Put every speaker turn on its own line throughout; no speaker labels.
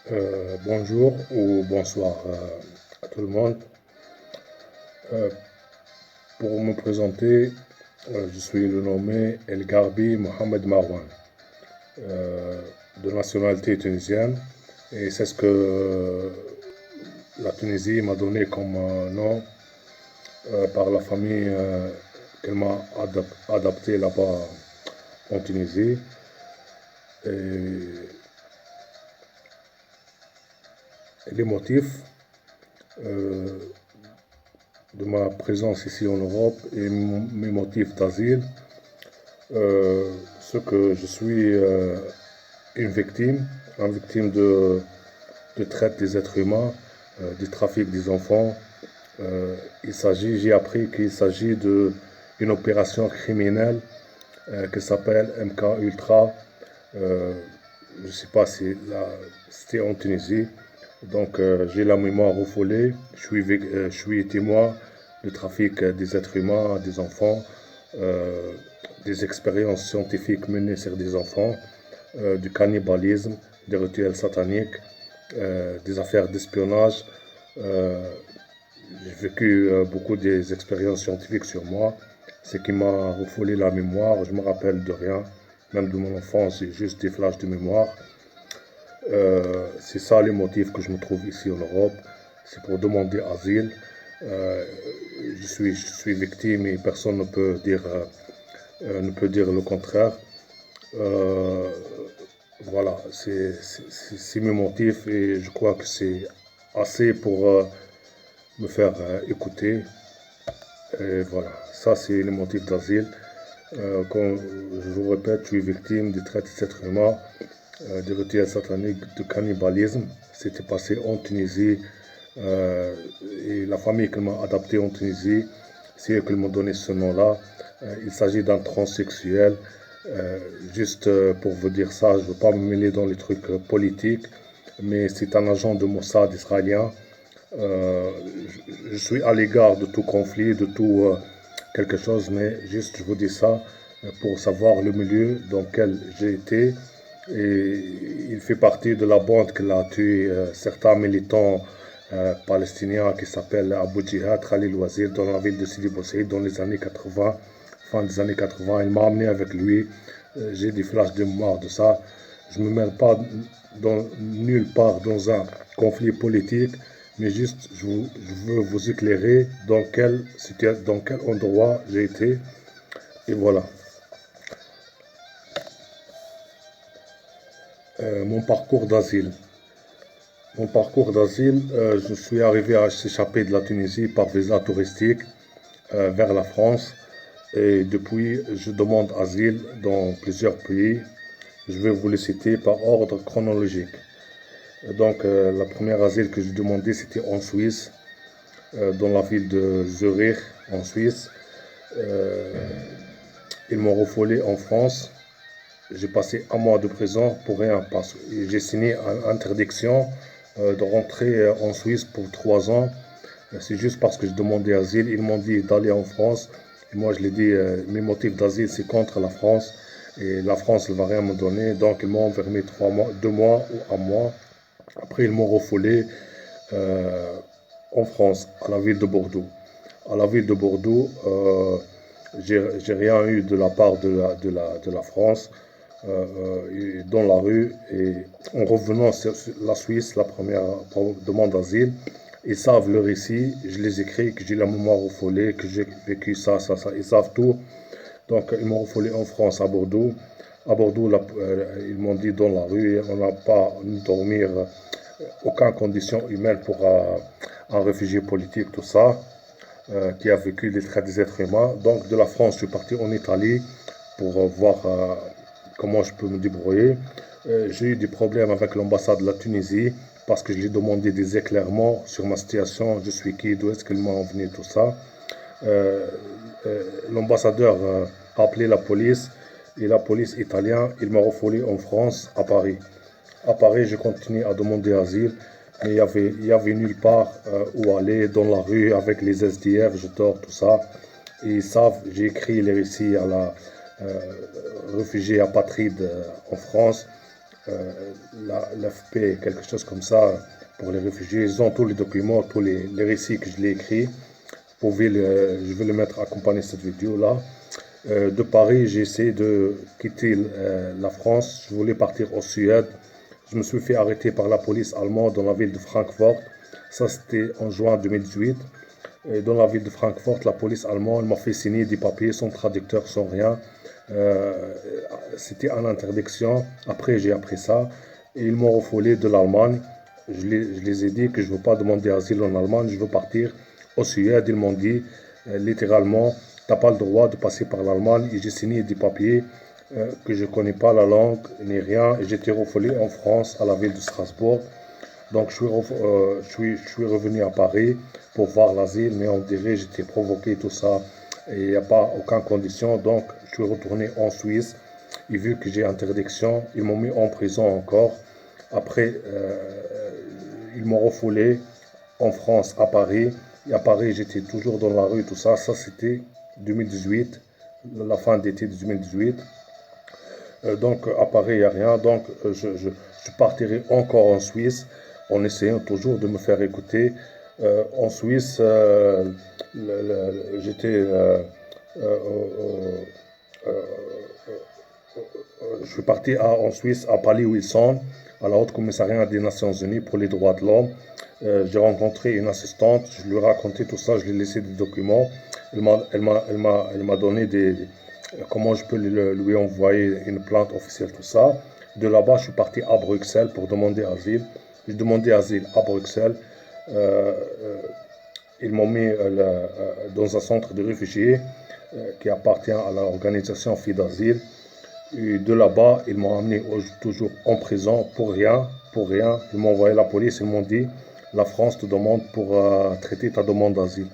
Bonjour ou bonsoir à tout le monde. Euh, pour me présenter, je suis le nommé El Garbi Mohamed Marwan, euh, de nationalité tunisienne, et c'est ce que la Tunisie m'a donné comme nom par la famille qu'elle m'a adapté là-bas en Tunisie. Et les motifs euh, de ma présence ici en Europe et mes motifs d'asile, ce que je suis une victime de traite des êtres humains, du trafic des enfants. J'ai appris qu'il s'agit d'une opération criminelle qui s'appelle MK Ultra. Euh, je ne sais pas si c'était en Tunisie. Donc j'ai la mémoire refoulée. Je suis témoin du trafic des êtres humains, des enfants, euh, des expériences scientifiques menées sur des enfants, du cannibalisme, des rituels sataniques, des affaires d'espionnage. Euh, j'ai vécu beaucoup des expériences scientifiques sur moi, ce qui m'a refoulé la mémoire. Je me rappelle de rien, même de mon enfance, j'ai juste des flashs de mémoire. C'est ça les motifs que je me trouve ici en Europe. C'est pour demander asile. Euh, je suis victime et personne ne peut dire le contraire. Euh, voilà, c'est mes motifs et je crois que c'est assez pour me faire écouter. Et voilà, ça c'est les motifs d'asile. Comme je vous répète, je suis victime de traite des êtres humains, de rituels sataniques, de cannibalisme. C'était passé en Tunisie euh, et la famille qui m'a adapté en Tunisie, c'est eux qui m'ont donné ce nom-là. Il s'agit d'un transsexuel. Euh, Juste pour vous dire ça, je ne veux pas me mêler dans les trucs politiques, mais c'est un agent de Mossad israélien. Euh, je suis à l'égard de tout conflit, de tout quelque chose, mais juste je vous dis ça pour savoir le milieu dans lequel j'ai été. Et il fait partie de la bande qui a tué certains militants palestiniens qui s'appellent Abu Jihad Khalil Wazir dans la ville de Sidi Boussaïd dans les années 80, fin des années 80. Il m'a amené avec lui. J'ai des flashs de mémoire de ça. Je ne me mêle pas nulle part dans un conflit politique, mais juste je veux vous éclairer dans quel endroit j'ai été. Et voilà. Mon parcours d'asile. Mon parcours d'asile, je suis arrivé à s'échapper de la Tunisie par visa touristique vers la France. Et depuis, je demande asile dans plusieurs pays. Je vais vous les citer par ordre chronologique. Donc, la première asile que j'ai demandé, c'était en Suisse, dans la ville de Zurich, en Suisse. Euh, Ils m'ont refoulé en France. J'ai passé un mois de prison pour rien. J'ai signé une interdiction de rentrer en Suisse pour 3 ans. C'est juste parce que je demandais asile. Ils m'ont dit d'aller en France. Et moi, je l'ai dit, mes motifs d'asile, c'est contre la France. Et la France ne va rien me donner. Donc, ils m'ont enfermé 3 mois, 2 mois ou un mois. Après, ils m'ont refoulé euh, en France, à la ville de Bordeaux. À la ville de Bordeaux, j'ai rien eu de la part de la France dans la rue. Et en revenant sur la Suisse, la première demande d'asile, ils savent le récit. Je les écris, que j'ai la mémoire refoulée, que j'ai vécu ça, ça, ça. Ils savent tout. Donc, ils m'ont refoulé en France, à Bordeaux. À Bordeaux, ils m'ont dit dans la rue, on n'a pas dormir, aucune condition humaine pour un réfugié politique, tout ça, qui a vécu les traits des êtres humains. Donc, de la France, je suis parti en Italie pour voir comment je peux me débrouiller. J'ai eu des problèmes avec l'ambassade de la Tunisie parce que je lui ai demandé des éclairements sur ma situation, je suis qui, d'où est-ce qu'il m'a envenu, tout ça. Euh, L'ambassadeur a appelé la police et la police italienne, il m'a refoulé en France, à Paris. À Paris, je continue à demander asile, mais il y avait nulle part où aller dans la rue avec les SDF, je dors, tout ça. Et ils savent, j'ai écrit les récits à la réfugiés apatrides en France. l'AFP, quelque chose comme ça, pour les réfugiés. Ils ont tous les documents, tous les récits que je l'ai écrits. Je vais le mettre accompagner cette vidéo-là. De Paris, j'ai essayé de quitter la France. Je voulais partir en Suède. Je me suis fait arrêter par la police allemande dans la ville de Francfort. Ça, c'était en juin 2018. Et dans la ville de Francfort, la police allemande m'a fait signer des papiers sans traducteur, sans rien. C'était en interdiction. Après, j'ai appris ça. Et ils m'ont refoulé de l'Allemagne. Je les ai dit que je ne veux pas demander asile en Allemagne. Je veux partir au Suède. Ils m'ont dit littéralement, tu n'as pas le droit de passer par l'Allemagne. Et j'ai signé des papiers que je ne connais pas la langue ni rien. Et j'étais refoulé en France, à la ville de Strasbourg. Donc je suis revenu à Paris pour voir l'asile, mais on dirait que j'étais provoqué, tout ça. Et il n'y a pas aucune condition. Donc je suis retourné en Suisse. Et vu que j'ai interdiction, ils m'ont mis en prison encore. Après, ils m'ont refoulé en France, à Paris. Et à Paris, j'étais toujours dans la rue, tout ça. Ça, c'était 2018, la fin d'été 2018. Donc, à Paris, il n'y a rien. Donc, je partirai encore en Suisse en essayant toujours de me faire écouter. En Suisse, j'étais... je suis parti en Suisse, à Paris-Wilson, à la Haute Commissariat des Nations Unies pour les droits de l'homme. J'ai rencontré une assistante, je lui ai raconté tout ça, je lui ai laissé des documents. Elle m'a donné comment je peux lui envoyer une plainte officielle, tout ça. De là-bas, je suis parti à Bruxelles pour demander asile. J'ai demandé asile à Bruxelles. Ils m'ont mis dans un centre de réfugiés qui appartient à l'organisation Filles d'Asile. Et de là-bas, ils m'ont amené toujours en prison pour rien, pour rien. Ils m'ont envoyé la police, ils m'ont dit, la France te demande pour traiter ta demande d'asile.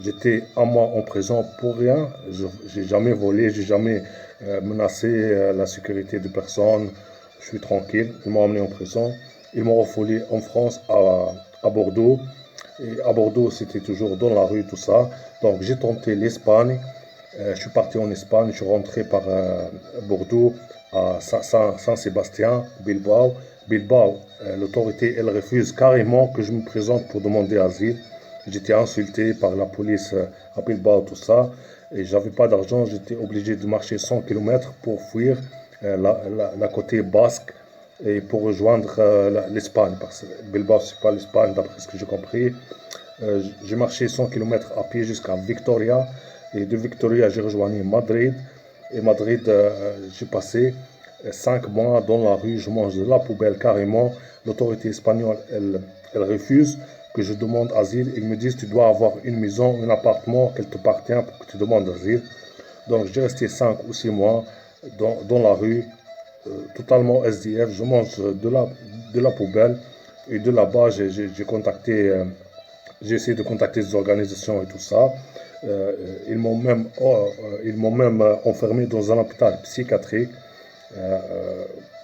J'étais un mois en prison pour rien. J'ai jamais volé, j'ai jamais menacé la sécurité de personne. Je suis tranquille. Ils m'ont amené en prison. Ils m'ont refoulé en France, à Bordeaux. Et à Bordeaux, c'était toujours dans la rue, tout ça. Donc j'ai tenté l'Espagne. Je suis parti en Espagne, je suis rentré par Bordeaux à Saint-Sébastien, Bilbao. Bilbao, l'autorité, elle refuse carrément que je me présente pour demander asile. J'étais insulté par la police à Bilbao, tout ça. Et j'avais pas d'argent, j'étais obligé de marcher 100 km pour fuir la côté basque et pour rejoindre l'Espagne. Parce que Bilbao, c'est pas l'Espagne, d'après ce que j'ai compris. J'ai marché 100 km à pied jusqu'à Victoria. Et de Victoria, j'ai rejoint Madrid. Et Madrid, j'ai passé 5 mois dans la rue. Je mange de la poubelle carrément. L'autorité espagnole, elle refuse que je demande asile. Ils me disent, tu dois avoir une maison, un appartement qu'elle te appartient pour que tu demandes asile. Donc, j'ai resté 5 ou 6 mois dans la rue, totalement SDF. Je mange de la poubelle. Et de là-bas, j'ai essayé de contacter des organisations et tout ça. Ils m'ont même enfermé dans un hôpital psychiatrique,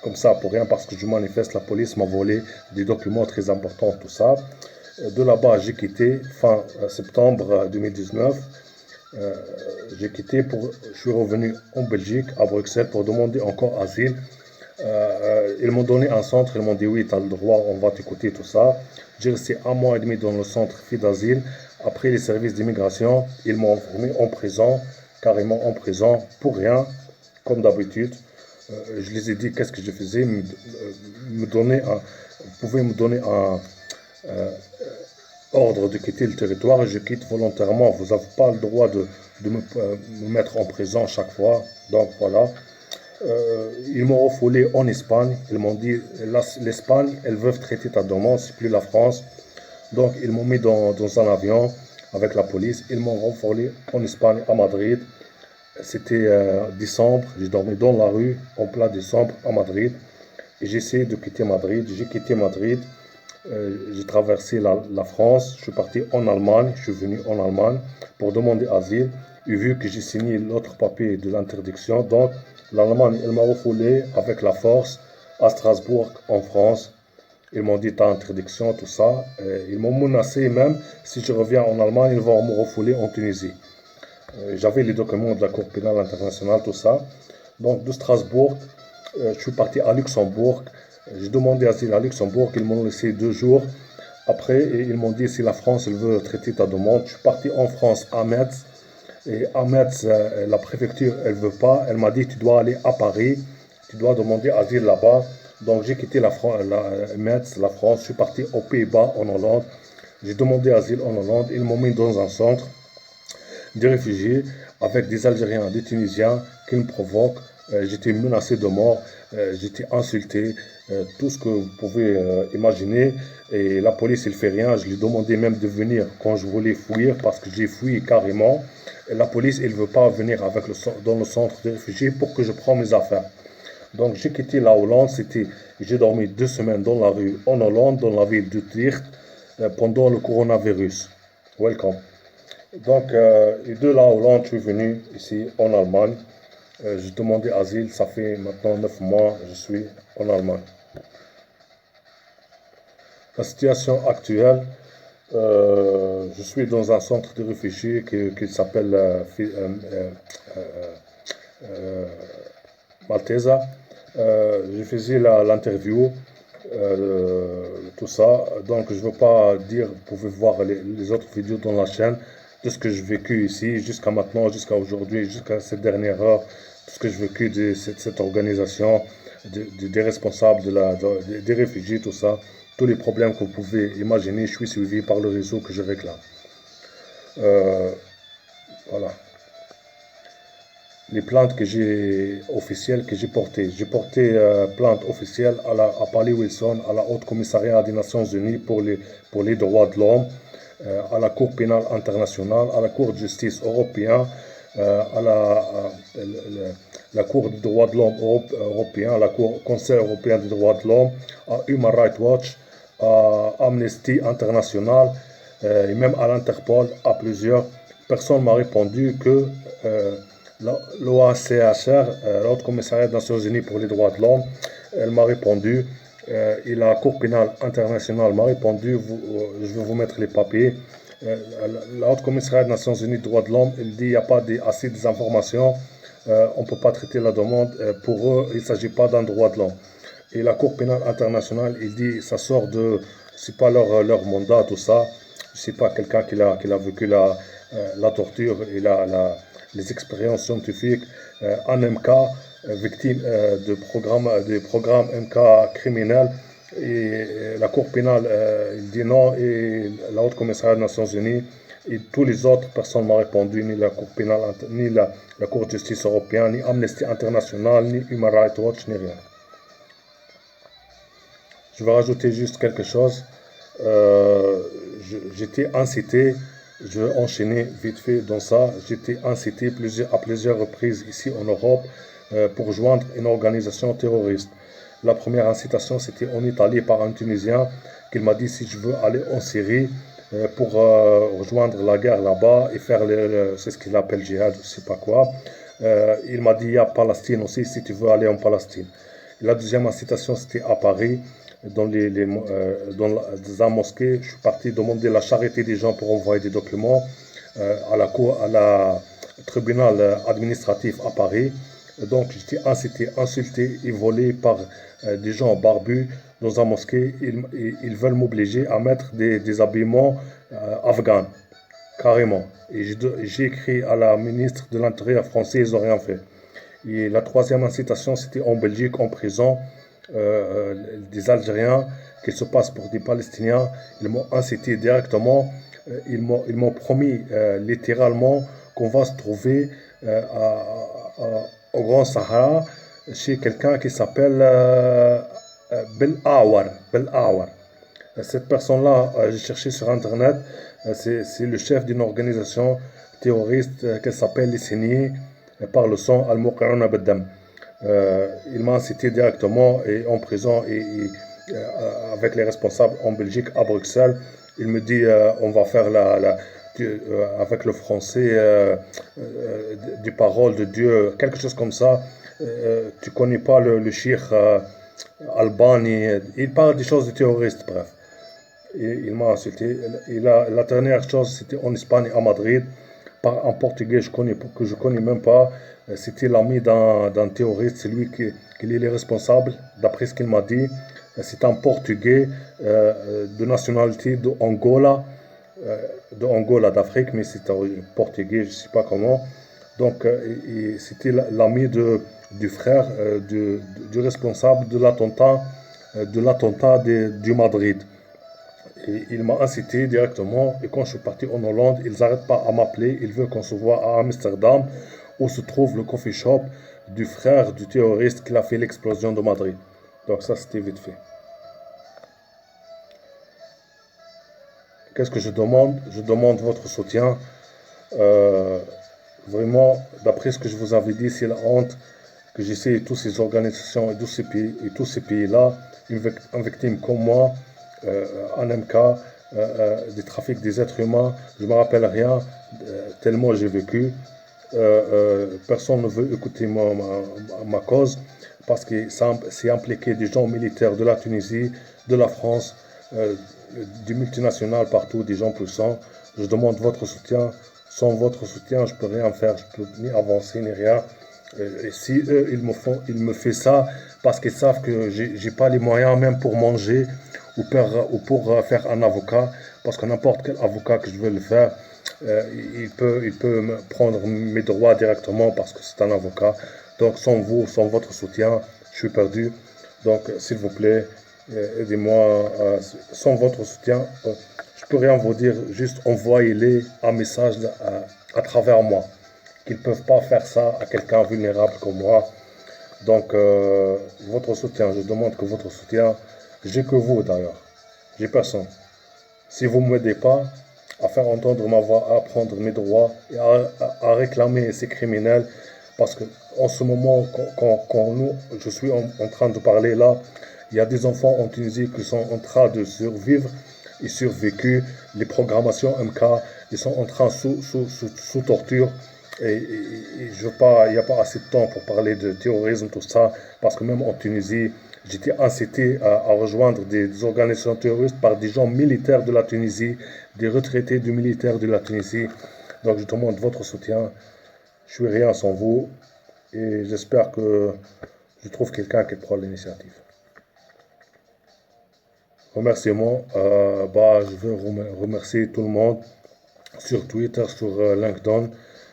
comme ça pour rien, parce que je manifeste. La police m'a volé des documents très importants, tout ça. De là-bas, j'ai quitté fin septembre 2019. J'ai quitté je suis revenu en Belgique, à Bruxelles, pour demander encore asile. Ils m'ont donné un centre, ils m'ont dit oui, tu as le droit, on va t'écouter, tout ça. J'ai resté un mois et demi dans le centre Filles d'Asile. Après les services d'immigration, ils m'ont enfermé en prison, carrément en prison, pour rien, comme d'habitude. Je les ai dit qu'est-ce que je faisais, vous pouvez me donner un ordre de quitter le territoire et je quitte volontairement. Vous n'avez pas le droit de me mettre en prison chaque fois. Donc voilà. Ils m'ont refoulé en Espagne. Ils m'ont dit, l'Espagne, elles veulent traiter ta demande, c'est plus la France. Donc ils m'ont mis dans un avion avec la police. Ils m'ont refoulé en Espagne, à Madrid. C'était décembre. J'ai dormi dans la rue en plein décembre à Madrid. Et j'ai essayé de quitter Madrid. J'ai quitté Madrid. J'ai traversé la France. Je suis parti en Allemagne. Je suis venu en Allemagne pour demander asile. Et vu que j'ai signé l'autre papier de l'interdiction, donc l'Allemagne, elle m'a refoulé avec la force à Strasbourg, en France. Ils m'ont dit, t'as interdiction, tout ça. Ils m'ont menacé même, si je reviens en Allemagne, ils vont me refouler en Tunisie. J'avais les documents de la Cour pénale internationale, tout ça. Donc de Strasbourg, Je suis parti à Luxembourg. J'ai demandé asile à Luxembourg. Ils m'ont laissé 2 jours. Après, ils m'ont dit si la France elle veut traiter ta demande. Je suis parti en France à Metz. Et à Metz, la préfecture, elle veut pas. Elle m'a dit tu dois aller à Paris. Tu dois demander asile là-bas. Donc j'ai quitté Metz, la France. Je suis parti aux Pays-Bas, en Hollande. J'ai demandé asile en Hollande. Ils m'ont mis dans un centre des réfugiés avec des Algériens, des Tunisiens qui me provoquent. J'étais menacé de mort, j'étais insulté, tout ce que vous pouvez imaginer. Et la police, il fait rien. Je lui demandais même de venir quand je voulais fuir parce que j'ai fui carrément. Et la police, il ne veut pas venir dans le centre des réfugiés pour que je prenne mes affaires. Donc j'ai quitté la Hollande. J'ai dormi 2 semaines dans la rue en Hollande, dans la ville d'Utrecht, pendant le coronavirus. Welcome. Donc, et de la Hollande, je suis venu ici en Allemagne. J'ai demandé asile, ça fait maintenant 9 mois, je suis en Allemagne. La situation actuelle, je suis dans un centre de réfugiés qui s'appelle Maltesa. Je faisais l'interview, tout ça. Donc, je ne veux pas dire, vous pouvez voir les autres vidéos dans la chaîne, de ce que j'ai vécu ici, jusqu'à maintenant, jusqu'à aujourd'hui, jusqu'à cette dernière heure, tout ce que j'ai vécu de cette organisation, des responsables, des réfugiés, tout ça, tous les problèmes que vous pouvez imaginer, je suis suivi par le réseau que je réclame. Voilà. Les plaintes officielles que j'ai portées. J'ai porté plainte officielle à Palais Wilson, à la Haute Commissariat des Nations Unies pour les droits de l'homme, à la Cour pénale internationale, à la Cour de justice européenne, à la Cour des droits de l'homme européen, à la Conseil européen des droits de l'homme, à Human Rights Watch, à Amnesty International, et même à l'Interpol, à plusieurs. Personne m'a répondu que l'OACHR, la Haute Commissariat des Nations Unies pour les droits de l'homme, elle m'a répondu, et la Cour pénale internationale m'a répondu, je vais vous mettre les papiers. La Haute Commissariat des Nations Unies des droits de l'homme, elle dit qu'il n'y a pas assez d'informations, on ne peut pas traiter la demande. Pour eux, il ne s'agit pas d'un droit de l'homme. Et la Cour pénale internationale, il dit ça sort de, c'est pas leur mandat, tout ça. C'est pas quelqu'un qui a vécu la torture et les expériences scientifiques. Un MK, victime des programmes MK criminels. Et la Cour pénale, il dit non, et la Haute Commissariat des Nations Unies et tous les autres personnes m'ont répondu, ni la Cour pénale, ni la Cour de justice européenne, ni Amnesty International, ni Human Rights Watch, ni rien. Je vais rajouter juste quelque chose. J'étais incité, je vais enchaîner vite fait dans ça, j'étais incité à plusieurs reprises ici en Europe pour joindre une organisation terroriste. La première incitation, c'était en Italie par un Tunisien qui m'a dit si je veux aller en Syrie pour rejoindre la guerre là-bas et faire c'est ce qu'il appelle djihad, je ne sais pas quoi. Il m'a dit il y a Palestine aussi si tu veux aller en Palestine. La deuxième incitation, c'était à Paris, dans la mosquée. Je suis parti demander la charité des gens pour envoyer des documents à la tribunal administratif à Paris. Donc j'étais incité, insulté et volé par des gens barbus dans la mosquée. Ils veulent m'obliger à mettre des habillements afghans, carrément. Et j'ai écrit à la ministre de l'Intérieur française, ils n'ont rien fait. Et la troisième incitation, c'était en Belgique, en prison, des Algériens qui se passent pour des Palestiniens. Ils m'ont incité directement. Ils m'ont promis littéralement qu'on va se trouver au Grand Sahara chez quelqu'un qui s'appelle Bel Awar. Cette personne-là, j'ai cherché sur Internet, c'est le chef d'une organisation terroriste qui s'appelle les Signiers par le sang Al-Muqarrana Beddam. Il m'a incité directement et en prison et avec les responsables en Belgique, à Bruxelles. Il me dit on va faire avec le français des paroles de Dieu, quelque chose comme ça. Tu connais pas le cheikh Albani, il parle des choses de terroristes, bref. Et il m'a insulté. La dernière chose, c'était en Espagne, à Madrid. un Portugais que je connais même pas. C'était l'ami d'un terroriste, c'est lui qui est le responsable, d'après ce qu'il m'a dit. C'est un Portugais de nationalité de Angola d'Afrique, mais c'est un Portugais, je ne sais pas comment. Donc, c'était l'ami du frère du responsable de l'attentat du Madrid. Et il m'a incité directement. Et quand je suis parti en Hollande, ils n'arrêtent pas à m'appeler. Ils veulent qu'on se voit à Amsterdam, où se trouve le coffee shop du frère du terroriste qui a fait l'explosion de Madrid. Donc ça, c'était vite fait. Qu'est-ce que je demande? Je demande votre soutien. Euh, Vraiment, d'après ce que je vous avais dit, c'est la honte que j'essaie toutes ces organisations et tous ces pays-là, une victime comme moi, un MK, des trafics des êtres humains, je ne me rappelle rien, tellement j'ai vécu. Personne ne veut écouter ma cause parce que c'est impliqué des gens militaires de la Tunisie, de la France, des multinationales partout, des gens puissants. Je demande votre soutien. Sans votre soutien, je ne peux rien faire, je ne peux ni avancer ni rien. Et si eux, ils me font ça parce qu'ils savent que j'ai pas les moyens même pour manger ou pour faire un avocat, parce que n'importe quel avocat que je veux le faire, il peut me prendre mes droits directement parce que c'est un avocat. Donc sans vous, sans votre soutien, je suis perdu. Donc s'il vous plaît, aidez-moi. Sans votre soutien, je peux rien vous dire, juste envoyez-les un message à travers moi. Qu'ils ne peuvent pas faire ça à quelqu'un vulnérable comme moi. Donc, votre soutien, je demande que votre soutien, j'ai que vous d'ailleurs, j'ai personne. Si vous ne m'aidez pas à faire entendre ma voix, à prendre mes droits et à réclamer ces criminels, parce que en ce moment, je suis en train de parler là, il y a des enfants en Tunisie qui sont en train de survivre et survécu. Les programmations MK, ils sont en train sous torture. Je veux pas, il n'y a pas assez de temps pour parler de terrorisme, tout ça, parce que même en Tunisie, j'étais incité à rejoindre des organisations terroristes par des gens militaires de la Tunisie, des retraités du militaire de la Tunisie. Donc je demande votre soutien. Je suis rien sans vous et j'espère que je trouve quelqu'un qui prend l'initiative. Remerciements, je veux remercier tout le monde sur Twitter, sur LinkedIn,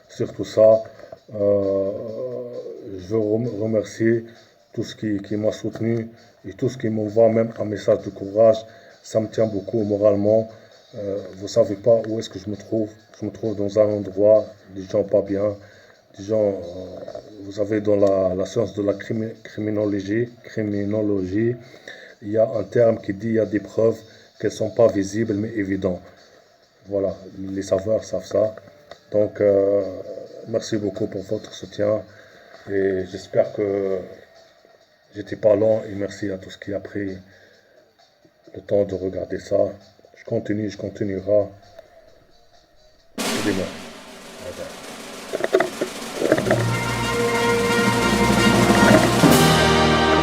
sur tout ça. Je veux remercier tout ce qui m'a soutenu et tout ce qui m'envoie même un message de courage. Ça me tient beaucoup moralement. Vous ne savez pas où est-ce que je me trouve. Je me trouve dans un endroit, des gens pas bien, des gens, vous savez, dans la science de la criminologie, il y a un terme qui dit il y a des preuves qu'elles ne sont pas visibles mais évidentes. Voilà, les saveurs savent ça. Donc, merci beaucoup pour votre soutien et j'espère que j'étais pas long et merci à tous qui a pris le temps de regarder ça. Je continue, je continuerai. Aidez-moi. Bye bye.